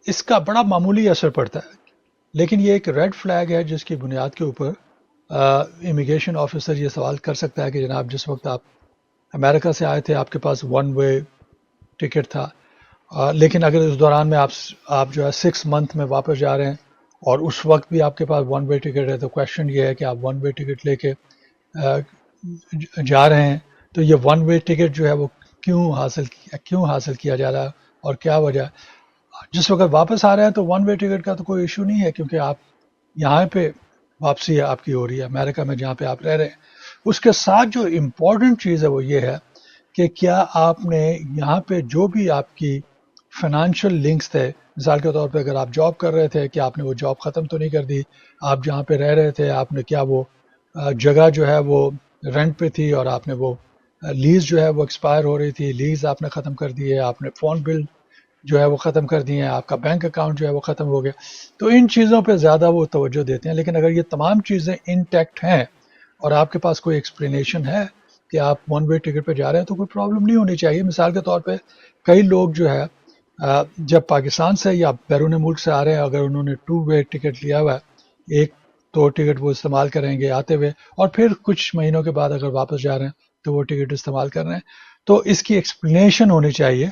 اس کا بڑا معمولی اثر پڑتا ہے، لیکن یہ ایک ریڈ فلیگ ہے جس کی بنیاد کے اوپر امیگریشن آفیسر یہ سوال کر سکتا ہے کہ جناب جس وقت آپ امریکہ سے آئے تھے آپ کے پاس ون وے ٹکٹ تھا، لیکن اگر اس دوران میں آپ جو ہے 6 منتھ میں واپس جا رہے ہیں اور اس وقت بھی آپ کے پاس ون وے ٹکٹ ہے، تو کویشچن یہ ہے کہ آپ ون وے ٹکٹ لے کے جا رہے ہیں، تو یہ ون وے ٹکٹ جو ہے وہ کیوں حاصل کیا جا رہا ہے اور کیا وجہ ہے؟ جس وقت واپس آ رہے ہیں تو ون وے ٹکٹ کا تو کوئی ایشو نہیں ہے، کیونکہ آپ یہاں پہ واپسی آپ کی ہو رہی ہے امریکہ میں جہاں پہ آپ رہ رہے ہیں۔ اس کے ساتھ جو امپورٹنٹ چیز ہے وہ یہ ہے کہ کیا آپ نے یہاں پہ جو بھی آپ کی فائنینشیل لنکس تھے، مثال کے طور پہ اگر آپ جاب کر رہے تھے، کہ آپ نے وہ جاب ختم تو نہیں کر دی، آپ جہاں پہ رہ رہے تھے آپ نے کیا وہ جگہ جو ہے وہ رینٹ پہ تھی اور آپ نے وہ لیز جو ہے وہ ایکسپائر ہو رہی تھی، لیز آپ نے ختم کر دی ہے، آپ نے فون بل جو ہے وہ ختم کر دی ہیں، آپ کا بینک اکاؤنٹ جو ہے وہ ختم ہو گیا، تو ان چیزوں پہ زیادہ وہ توجہ دیتے ہیں۔ لیکن اگر یہ تمام چیزیں انٹیکٹ ہیں اور آپ کے پاس کوئی ایکسپلینیشن ہے کہ آپ ون وے ٹکٹ پہ جا رہے ہیں تو کوئی پرابلم نہیں ہونی چاہیے۔ مثال کے طور پہ کئی لوگ جو ہے جب پاکستان سے یا بیرون ملک سے آ رہے ہیں، اگر انہوں نے ٹو وے ٹکٹ لیا ہوا ہے، ایک تو ٹکٹ وہ استعمال کریں گے آتے ہوئے، اور پھر کچھ مہینوں کے بعد اگر واپس جا رہے ہیں تو وہ ٹکٹ استعمال کر رہے ہیں، تو اس کی ایکسپلینیشن ہونی چاہیے